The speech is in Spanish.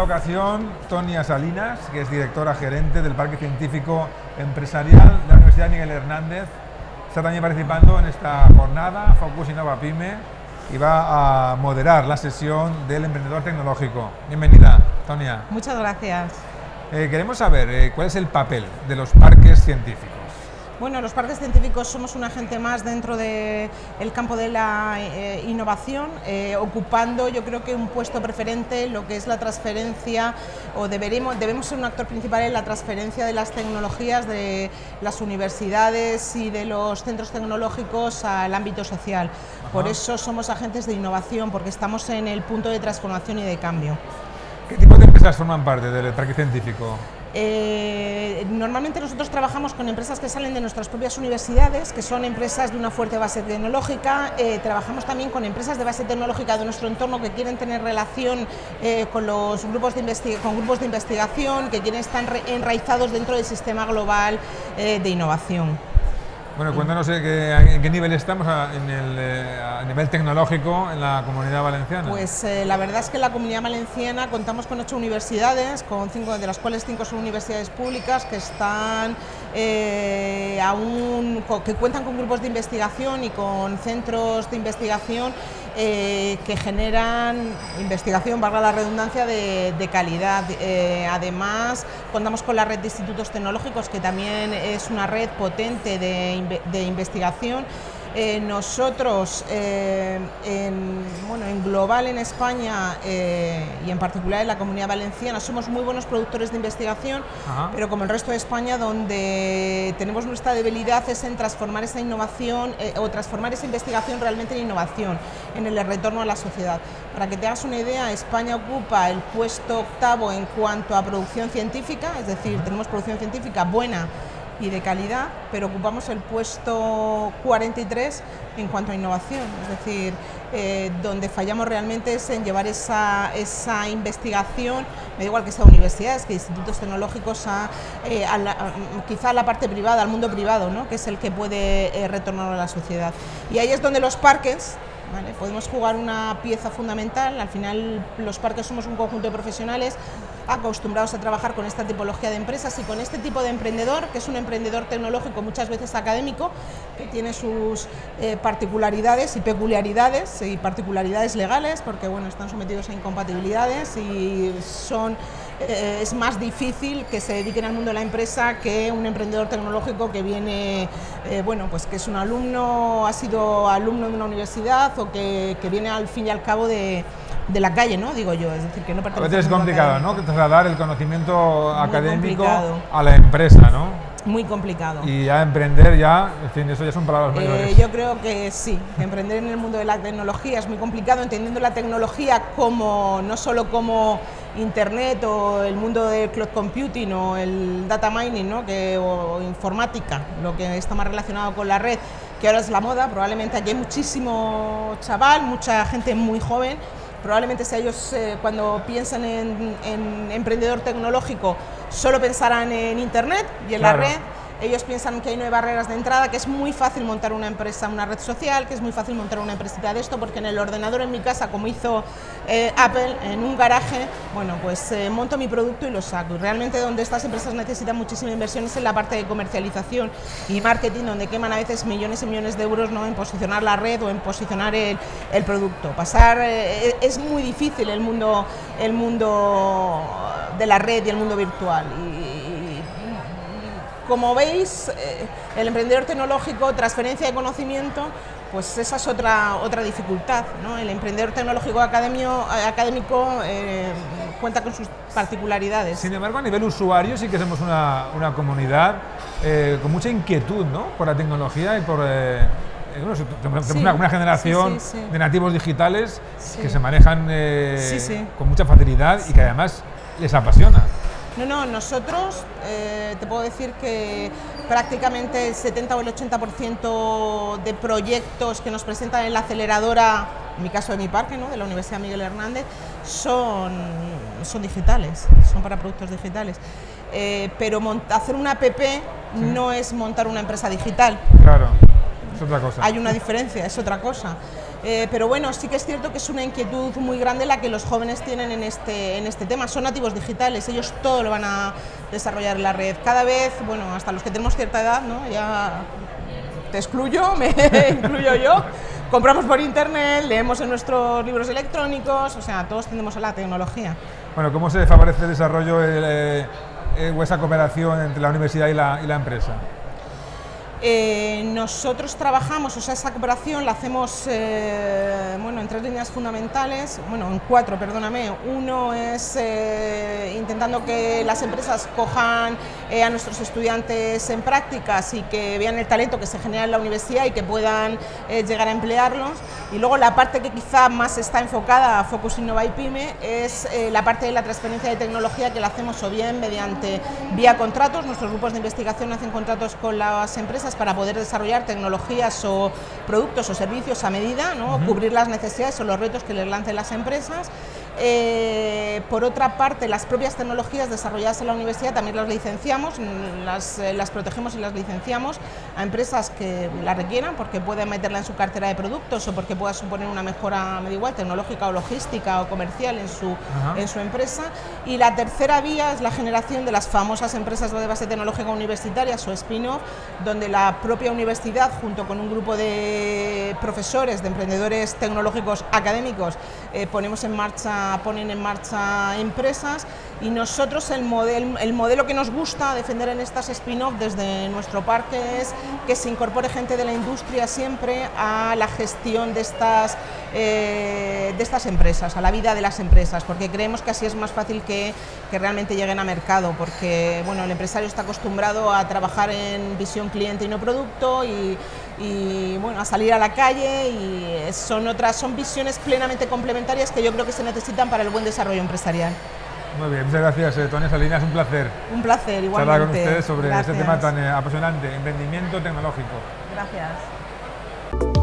esta ocasión Tonia Salinas, que es directora gerente del Parque Científico Empresarial de la Universidad Miguel Hernández. Está también participando en esta jornada Focus Innova Pyme y va a moderar la sesión del emprendedor tecnológico. Bienvenida, Tonia. Muchas gracias. Queremos saber cuál es el papel de los parques científicos. Bueno, los parques científicos somos un agente más dentro del campo de la innovación, ocupando yo creo que un puesto preferente en lo que es la transferencia, o debemos ser un actor principal en la transferencia de las tecnologías de las universidades y de los centros tecnológicos al ámbito social. Ajá. Por eso somos agentes de innovación, porque estamos en el punto de transformación y de cambio. ¿Qué tipo de empresas forman parte del parque científico? Normalmente nosotros trabajamos con empresas que salen de nuestras propias universidades, que son empresas de una fuerte base tecnológica. Trabajamos también con empresas de base tecnológica de nuestro entorno que quieren tener relación con los grupos de investigación, que quieren estar enraizados dentro del sistema global de innovación. Bueno, cuéntanos en qué nivel estamos a nivel tecnológico en la Comunidad Valenciana. Pues la verdad es que en la Comunidad Valenciana contamos con 8 universidades, con 5 de las cuales 5 son universidades públicas que están que cuentan con grupos de investigación y con centros de investigación que generan investigación, valga la redundancia, de calidad. Además, contamos con la red de institutos tecnológicos, que también es una red potente de investigación. Nosotros, en global en España y en particular en la Comunidad Valenciana, somos muy buenos productores de investigación. Ajá. Pero como el resto de España, donde tenemos nuestra debilidad es en transformar esa innovación o transformar esa investigación realmente en innovación, en el retorno a la sociedad. Para que te hagas una idea, España ocupa el puesto 8º en cuanto a producción científica, es decir, tenemos producción científica buena y de calidad, pero ocupamos el puesto 43 en cuanto a innovación, es decir, donde fallamos realmente es en llevar esa investigación, me da igual que sea universidades, que institutos tecnológicos, quizá a la parte privada, al mundo privado, ¿no?, que es el que puede retornar a la sociedad. Y ahí es donde los parques, ¿vale?, podemos jugar una pieza fundamental. Al final los parques somos un conjunto de profesionales acostumbrados a trabajar con esta tipología de empresas y con este tipo de emprendedor, que es un emprendedor tecnológico muchas veces académico, que tiene sus particularidades y peculiaridades y particularidades legales, porque bueno, están sometidos a incompatibilidades y es más difícil que se dediquen al mundo de la empresa que un emprendedor tecnológico que viene, pues que es un alumno, ha sido alumno de una universidad o que viene al fin y al cabo de la calle, ¿no? Digo yo, es decir, que no pertenece. A veces es complicado, ¿no?, que trasladar el conocimiento académico complicado a la empresa, ¿no? Muy complicado. Y ya emprender, en fin, eso ya son palabras mayores. Yo creo que sí, que emprender en el mundo de la tecnología es muy complicado, entendiendo la tecnología no solo como Internet o el mundo del cloud computing o el data mining, ¿no?, o informática, lo que está más relacionado con la red, que ahora es la moda. Probablemente aquí hay muchísimo chaval, mucha gente muy joven. Probablemente si ellos cuando piensan en emprendedor tecnológico solo pensarán en Internet y en la red. Ellos piensan que hay 9 barreras de entrada, que es muy fácil montar una empresa, una red social, que es muy fácil montar una empresita de esto, porque en el ordenador en mi casa, como hizo Apple, en un garaje, bueno, pues monto mi producto y lo saco. Y realmente donde estas empresas necesitan muchísima inversión es en la parte de comercialización y marketing, donde queman a veces millones y millones de euros, ¿no?, en posicionar la red o en posicionar el producto. Es muy difícil el mundo de la red y el mundo virtual. Como veis, el emprendedor tecnológico, transferencia de conocimiento, pues esa es otra dificultad, ¿no? El emprendedor tecnológico académico cuenta con sus particularidades. Sin embargo, a nivel usuario sí que somos una comunidad con mucha inquietud, ¿no?, por la tecnología y por una generación de nativos digitales que se manejan con mucha facilidad y que además les apasiona. No, nosotros te puedo decir que prácticamente el 70 o el 80% de proyectos que nos presentan en la aceleradora, en mi caso de mi parque, ¿no?, de la Universidad Miguel Hernández, son digitales, son para productos digitales. Pero hacer una app no es montar una empresa digital. Claro. otra cosa. Hay una diferencia, es otra cosa. Pero bueno, sí que es cierto que es una inquietud muy grande la que los jóvenes tienen en este tema. Son nativos digitales, ellos todo lo van a desarrollar en la red. Cada vez, bueno, hasta los que tenemos cierta edad, ¿no? Ya te excluyo, me incluyo yo. Compramos por internet, leemos en nuestros libros electrónicos, o sea, todos tendemos a la tecnología. Bueno, ¿cómo se favorece el desarrollo o esa cooperación entre la universidad y la empresa? Nosotros trabajamos, o sea, esa cooperación la hacemos bueno, en 3 líneas fundamentales, bueno, en 4, perdóname. Uno es intentando que las empresas cojan a nuestros estudiantes en prácticas y que vean el talento que se genera en la universidad y que puedan llegar a emplearlos. Y luego la parte que quizá más está enfocada a Focus Innova y Pyme es la parte de la transferencia de tecnología, que la hacemos o bien mediante vía contratos. Nuestros grupos de investigación hacen contratos con las empresas para poder desarrollar tecnologías o productos o servicios a medida, ¿no? Cubrir las necesidades o los retos que les lancen las empresas. Por otra parte, las propias tecnologías desarrolladas en la universidad también las licenciamos, las protegemos y las licenciamos a empresas que la requieran, porque pueden meterla en su cartera de productos o porque pueda suponer una mejora, me da igual, tecnológica o logística o comercial en su empresa. Y la tercera vía es la generación de las famosas empresas de base tecnológica universitarias o spin-off, donde la propia universidad, junto con un grupo de profesores, de emprendedores tecnológicos académicos, ponen en marcha empresas, y nosotros el modelo que nos gusta defender en estas spin-off desde nuestro parque es que se incorpore gente de la industria siempre a la gestión de estas empresas, a la vida de las empresas, porque creemos que así es más fácil que realmente lleguen a mercado, porque bueno, el empresario está acostumbrado a trabajar en visión cliente y no producto, y bueno, a salir a la calle, y son visiones plenamente complementarias que yo creo que se necesitan para el buen desarrollo empresarial. Muy bien, muchas gracias, Tonia Salinas, un placer. Un placer, igualmente. Charlar con ustedes sobre Gracias. este tema tan apasionante, emprendimiento tecnológico. Gracias.